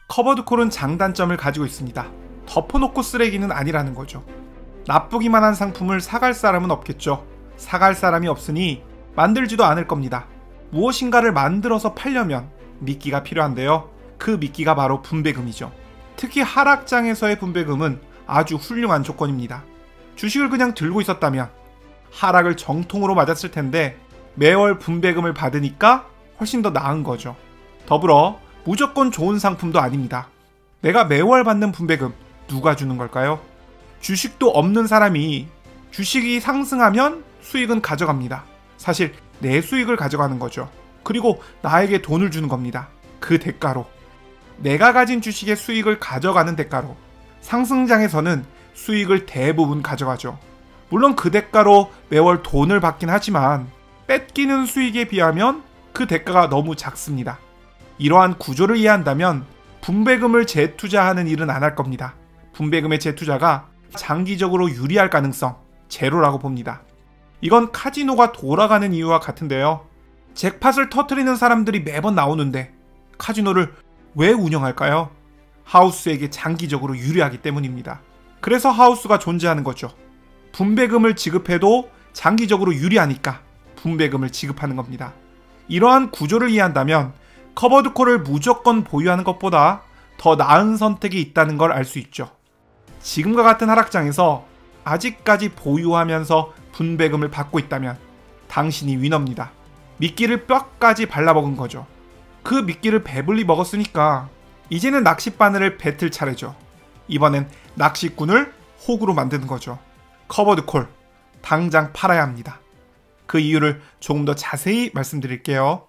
커버드콜은 장단점을 가지고 있습니다. 덮어놓고 쓰레기는 아니라는 거죠. 나쁘기만 한 상품을 사갈 사람은 없겠죠. 사갈 사람이 없으니 만들지도 않을 겁니다. 무엇인가를 만들어서 팔려면 미끼가 필요한데요. 그 미끼가 바로 분배금이죠. 특히 하락장에서의 분배금은 아주 훌륭한 조건입니다. 주식을 그냥 들고 있었다면 하락을 정통으로 맞았을 텐데 매월 분배금을 받으니까 훨씬 더 나은 거죠. 더불어 무조건 좋은 상품도 아닙니다. 내가 매월 받는 분배금 누가 주는 걸까요? 주식도 없는 사람이 주식이 상승하면 수익은 가져갑니다. 사실 내 수익을 가져가는 거죠. 그리고 나에게 돈을 주는 겁니다. 그 대가로. 내가 가진 주식의 수익을 가져가는 대가로 상승장에서는 수익을 대부분 가져가죠. 물론 그 대가로 매월 돈을 받긴 하지만 뺏기는 수익에 비하면 그 대가가 너무 작습니다. 이러한 구조를 이해한다면 분배금을 재투자하는 일은 안 할 겁니다. 분배금의 재투자가 장기적으로 유리할 가능성 제로라고 봅니다. 이건 카지노가 돌아가는 이유와 같은데요. 잭팟을 터뜨리는 사람들이 매번 나오는데 카지노를 왜 운영할까요? 하우스에게 장기적으로 유리하기 때문입니다. 그래서 하우스가 존재하는 거죠. 분배금을 지급해도 장기적으로 유리하니까 분배금을 지급하는 겁니다. 이러한 구조를 이해한다면 커버드콜을 무조건 보유하는 것보다 더 나은 선택이 있다는 걸 알 수 있죠. 지금과 같은 하락장에서 아직까지 보유하면서 분배금을 받고 있다면 당신이 위너입니다. 미끼를 뼈까지 발라먹은 거죠. 그 미끼를 배불리 먹었으니까 이제는 낚싯바늘을 뱉을 차례죠. 이번엔 낚시꾼을 호구로 만드는 거죠. 커버드콜 당장 팔아야 합니다. 그 이유를 조금 더 자세히 말씀드릴게요.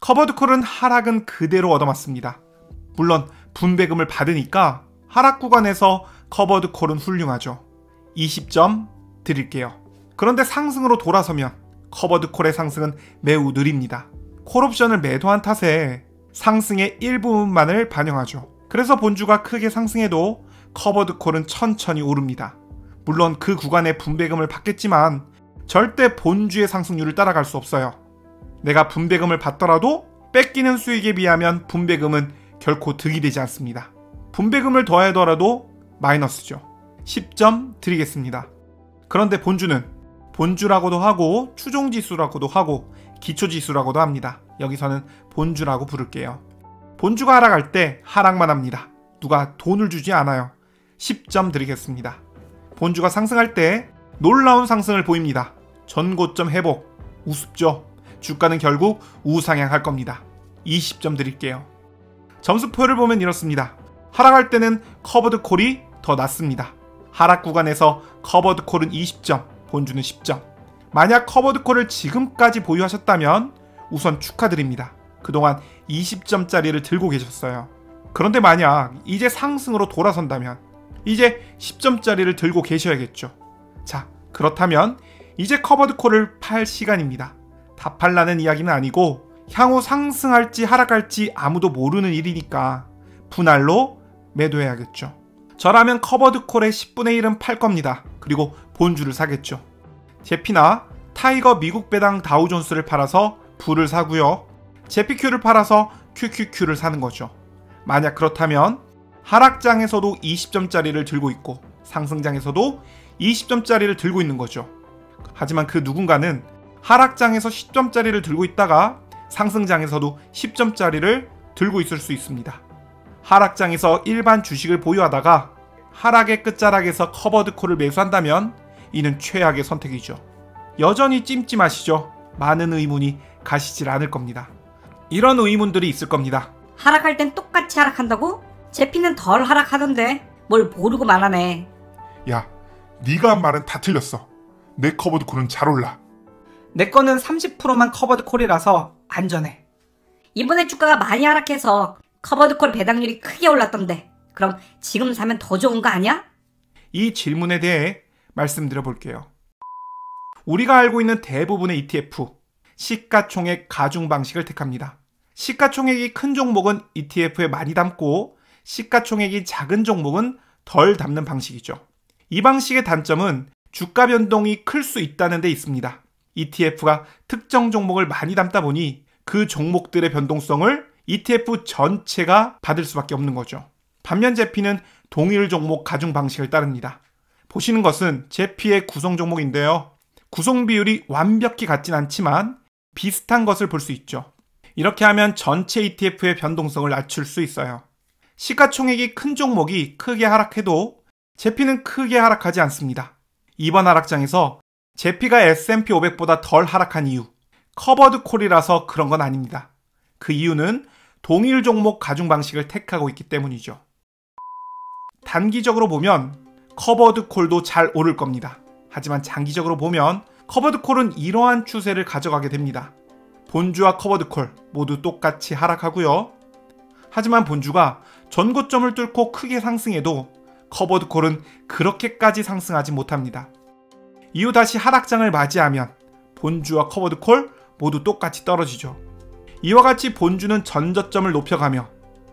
커버드콜은 하락은 그대로 얻어맞습니다. 물론 분배금을 받으니까 하락 구간에서 커버드콜은 훌륭하죠. 20점 드릴게요. 그런데 상승으로 돌아서면 커버드콜의 상승은 매우 느립니다. 콜옵션을 매도한 탓에 상승의 일부분만을 반영하죠. 그래서 본주가 크게 상승해도 커버드콜은 천천히 오릅니다. 물론 그 구간에 분배금을 받겠지만 절대 본주의 상승률을 따라갈 수 없어요. 내가 분배금을 받더라도 뺏기는 수익에 비하면 분배금은 결코 득이 되지 않습니다. 분배금을 더하더라도 마이너스죠. 10점 드리겠습니다. 그런데 본주는 본주라고도 하고 추종지수라고도 하고 기초지수라고도 합니다. 여기서는 본주라고 부를게요. 본주가 하락할 때 하락만 합니다. 누가 돈을 주지 않아요. 10점 드리겠습니다. 본주가 상승할 때 놀라운 상승을 보입니다. 전고점 회복, 우습죠. 주가는 결국 우상향할 겁니다. 20점 드릴게요. 점수표를 보면 이렇습니다. 하락할 때는 커버드콜이 더 낮습니다. 하락 구간에서 커버드콜은 20점, 본주는 10점. 만약 커버드콜을 지금까지 보유하셨다면 우선 축하드립니다. 그동안 20점짜리를 들고 계셨어요. 그런데 만약 이제 상승으로 돌아선다면 이제 10점짜리를 들고 계셔야겠죠. 자, 그렇다면 이제 커버드콜을 팔 시간입니다. 다 팔라는 이야기는 아니고 향후 상승할지 하락할지 아무도 모르는 일이니까 분할로 매도해야겠죠. 저라면 커버드콜의 10분의 1은 팔 겁니다. 그리고 본주를 사겠죠. 제피나 타이거 미국 배당 다우존스를 팔아서 부를 사고요. 제피큐를 팔아서 QQQ를 사는 거죠. 만약 그렇다면 하락장에서도 20점짜리를 들고 있고 상승장에서도 20점짜리를 들고 있는 거죠. 하지만 그 누군가는 하락장에서 10점짜리를 들고 있다가 상승장에서도 10점짜리를 들고 있을 수 있습니다. 하락장에서 일반 주식을 보유하다가 하락의 끝자락에서 커버드콜을 매수한다면 이는 최악의 선택이죠. 여전히 찜찜하시죠? 많은 의문이 가시질 않을 겁니다. 이런 의문들이 있을 겁니다. 하락할 땐 똑같이 하락한다고? 제피는 덜 하락하던데 뭘 모르고 말하네. 야, 네가 한 말은 다 틀렸어. 내 커버드콜은 잘 올라. 내 거는 30%만 커버드콜이라서 안전해. 이번에 주가가 많이 하락해서 커버드콜 배당률이 크게 올랐던데 그럼 지금 사면 더 좋은 거 아니야? 이 질문에 대해 말씀드려 볼게요. 우리가 알고 있는 대부분의 ETF, 시가총액 가중 방식을 택합니다. 시가총액이 큰 종목은 ETF에 많이 담고 시가총액이 작은 종목은 덜 담는 방식이죠. 이 방식의 단점은 주가 변동이 클 수 있다는 데 있습니다. ETF가 특정 종목을 많이 담다 보니 그 종목들의 변동성을 ETF 전체가 받을 수밖에 없는 거죠. 반면 제피는 동일 종목 가중 방식을 따릅니다. 보시는 것은 제피의 구성 종목인데요. 구성 비율이 완벽히 같진 않지만 비슷한 것을 볼 수 있죠. 이렇게 하면 전체 ETF의 변동성을 낮출 수 있어요. 시가총액이 큰 종목이 크게 하락해도 제피는 크게 하락하지 않습니다. 이번 하락장에서 제피가 S&P 500보다 덜 하락한 이유, 커버드 콜이라서 그런 건 아닙니다. 그 이유는 동일 종목 가중 방식을 택하고 있기 때문이죠. 단기적으로 보면 커버드 콜도 잘 오를 겁니다. 하지만 장기적으로 보면 커버드 콜은 이러한 추세를 가져가게 됩니다. 본주와 커버드 콜 모두 똑같이 하락하고요. 하지만 본주가 전고점을 뚫고 크게 상승해도 커버드 콜은 그렇게까지 상승하지 못합니다. 이후 다시 하락장을 맞이하면 본주와 커버드 콜 모두 똑같이 떨어지죠. 이와 같이 본주는 전저점을 높여가며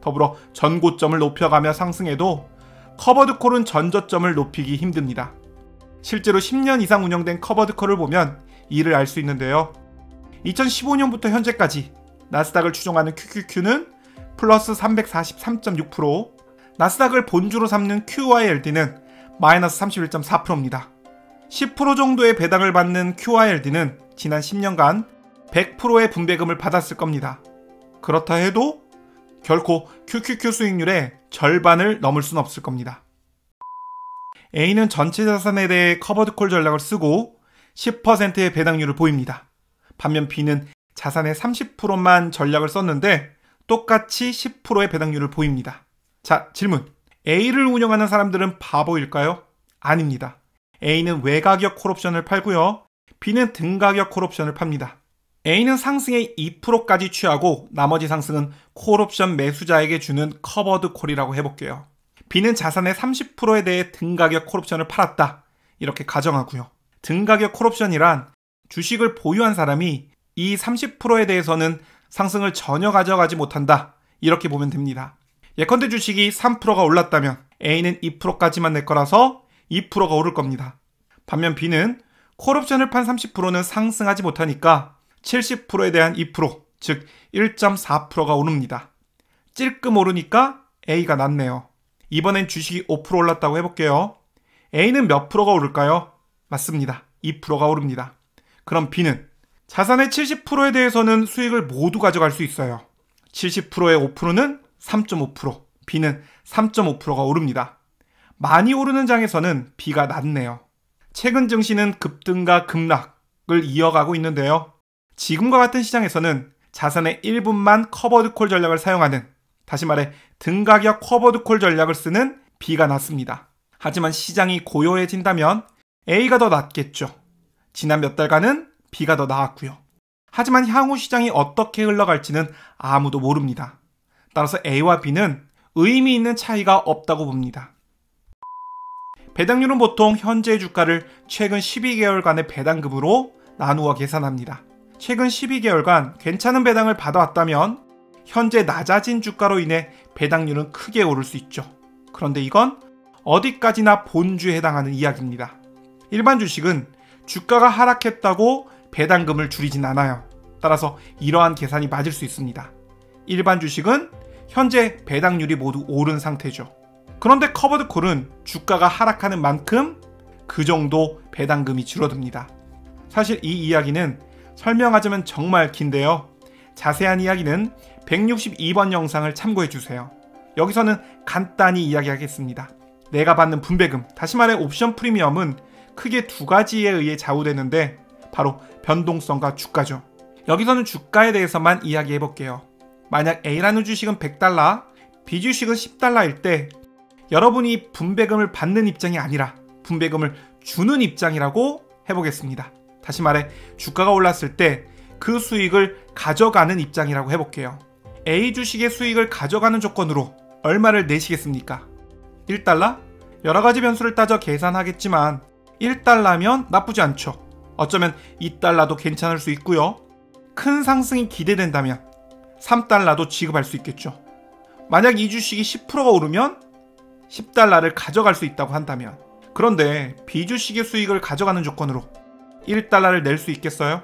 더불어 전고점을 높여가며 상승해도 커버드 콜은 전저점을 높이기 힘듭니다. 실제로 10년 이상 운영된 커버드 콜을 보면 이를 알 수 있는데요. 2015년부터 현재까지 나스닥을 추종하는 QQQ는 플러스 343.6%, 나스닥을 본주로 삼는 QYLD는 마이너스 31.4%입니다. 10% 정도의 배당을 받는 QYLD는 지난 10년간 100%의 분배금을 받았을 겁니다. 그렇다 해도 결코 QQQ 수익률의 절반을 넘을 수는 없을 겁니다. A는 전체 자산에 대해 커버드콜 전략을 쓰고 10%의 배당률을 보입니다. 반면 B는 자산의 30%만 전략을 썼는데 똑같이 10%의 배당률을 보입니다. 자, 질문. A를 운영하는 사람들은 바보일까요? 아닙니다. A는 외가격 콜옵션을 팔고요. B는 등가격 콜옵션을 팝니다. A는 상승의 2%까지 취하고 나머지 상승은 콜옵션 매수자에게 주는 커버드 콜이라고 해볼게요. B는 자산의 30%에 대해 등가격 콜옵션을 팔았다. 이렇게 가정하고요. 등가격 콜옵션이란 주식을 보유한 사람이 이 30%에 대해서는 상승을 전혀 가져가지 못한다. 이렇게 보면 됩니다. 예컨대 주식이 3%가 올랐다면 A는 2%까지만 낼 거라서 2%가 오를 겁니다. 반면 B는 콜옵션을 판 30%는 상승하지 못하니까 70%에 대한 2%, 즉 1.4%가 오릅니다. 찔끔 오르니까 A가 낫네요. 이번엔 주식이 5% 올랐다고 해볼게요. A는 몇 프로가 오를까요? 맞습니다. 2%가 오릅니다. 그럼 B는 자산의 70%에 대해서는 수익을 모두 가져갈 수 있어요. 70%의 5%는 3.5%, B는 3.5%가 오릅니다. 많이 오르는 장에서는 B가 낫네요. 최근 증시는 급등과 급락을 이어가고 있는데요. 지금과 같은 시장에서는 자산의 일부만 커버드콜 전략을 사용하는, 다시 말해 등가격 커버드콜 전략을 쓰는 B가 낫습니다. 하지만 시장이 고요해진다면 A가 더 낫겠죠. 지난 몇 달간은 B가 더 나았고요. 하지만 향후 시장이 어떻게 흘러갈지는 아무도 모릅니다. 따라서 A와 B는 의미 있는 차이가 없다고 봅니다. 배당률은 보통 현재 주가를 최근 12개월간의 배당금으로 나누어 계산합니다. 최근 12개월간 괜찮은 배당을 받아왔다면 현재 낮아진 주가로 인해 배당률은 크게 오를 수 있죠. 그런데 이건 어디까지나 본주에 해당하는 이야기입니다. 일반 주식은 주가가 하락했다고 배당금을 줄이진 않아요. 따라서 이러한 계산이 맞을 수 있습니다. 일반 주식은 현재 배당률이 모두 오른 상태죠. 그런데 커버드콜은 주가가 하락하는 만큼 그 정도 배당금이 줄어듭니다. 사실 이 이야기는 설명하자면 정말 긴데요. 자세한 이야기는 162번 영상을 참고해주세요. 여기서는 간단히 이야기하겠습니다. 내가 받는 분배금, 다시 말해 옵션 프리미엄은 크게 두 가지에 의해 좌우되는데 바로 변동성과 주가죠. 여기서는 주가에 대해서만 이야기해볼게요. 만약 A라는 주식은 100달러, B 주식은 10달러일 때 여러분이 분배금을 받는 입장이 아니라 분배금을 주는 입장이라고 해보겠습니다. 다시 말해 주가가 올랐을 때 그 수익을 가져가는 입장이라고 해볼게요. A 주식의 수익을 가져가는 조건으로 얼마를 내시겠습니까? 1달러? 여러가지 변수를 따져 계산하겠지만 1달러면 나쁘지 않죠. 어쩌면 2달러도 괜찮을 수 있고요. 큰 상승이 기대된다면 3달러도 지급할 수 있겠죠. 만약 이 주식이 10%가 오르면 10달러를 가져갈 수 있다고 한다면, 그런데 B 주식의 수익을 가져가는 조건으로 1달러를 낼 수 있겠어요?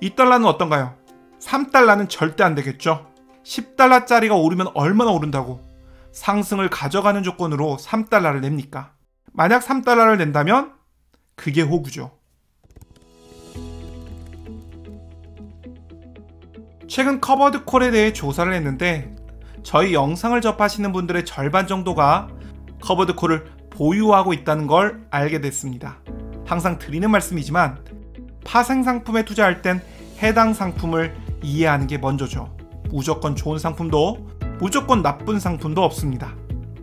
2달러는 어떤가요? 3달러는 절대 안 되겠죠. 10달러짜리가 오르면 얼마나 오른다고 상승을 가져가는 조건으로 3달러를 냅니까? 만약 3달러를 낸다면 그게 호구죠. 최근 커버드 콜에 대해 조사를 했는데 저희 영상을 접하시는 분들의 절반 정도가 커버드 콜을 보유하고 있다는 걸 알게 됐습니다. 항상 드리는 말씀이지만 파생 상품에 투자할 땐 해당 상품을 이해하는 게 먼저죠. 무조건 좋은 상품도 무조건 나쁜 상품도 없습니다.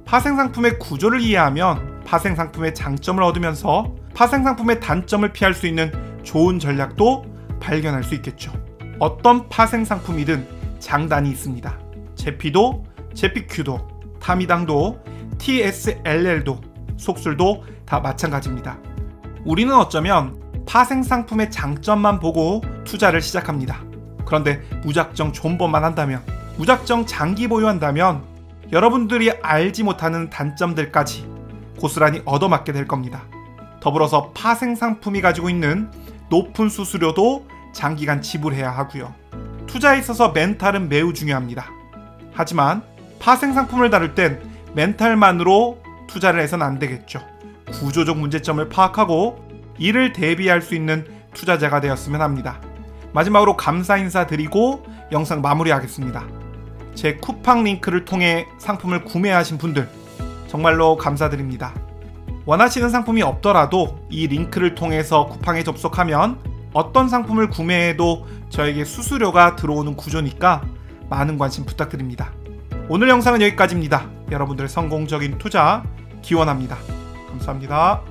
파생 상품의 구조를 이해하면 파생 상품의 장점을 얻으면서 파생 상품의 단점을 피할 수 있는 좋은 전략도 발견할 수 있겠죠. 어떤 파생 상품이든 장단이 있습니다. 제피도, 제피큐도, 타미당도, TSLL도, 속술도 다 마찬가지입니다. 우리는 어쩌면 파생 상품의 장점만 보고 투자를 시작합니다. 그런데 무작정 존버만 한다면, 무작정 장기 보유한다면 여러분들이 알지 못하는 단점들까지 고스란히 얻어맞게 될 겁니다. 더불어서 파생 상품이 가지고 있는 높은 수수료도 장기간 지불해야 하고요. 투자에 있어서 멘탈은 매우 중요합니다. 하지만 파생 상품을 다룰 땐 멘탈만으로 투자를 해서는 안 되겠죠. 구조적 문제점을 파악하고 이를 대비할 수 있는 투자자가 되었으면 합니다. 마지막으로 감사 인사 드리고 영상 마무리하겠습니다. 제 쿠팡 링크를 통해 상품을 구매하신 분들 정말로 감사드립니다. 원하시는 상품이 없더라도 이 링크를 통해서 쿠팡에 접속하면 어떤 상품을 구매해도 저에게 수수료가 들어오는 구조니까 많은 관심 부탁드립니다. 오늘 영상은 여기까지입니다. 여러분들의 성공적인 투자 기원합니다. 감사합니다.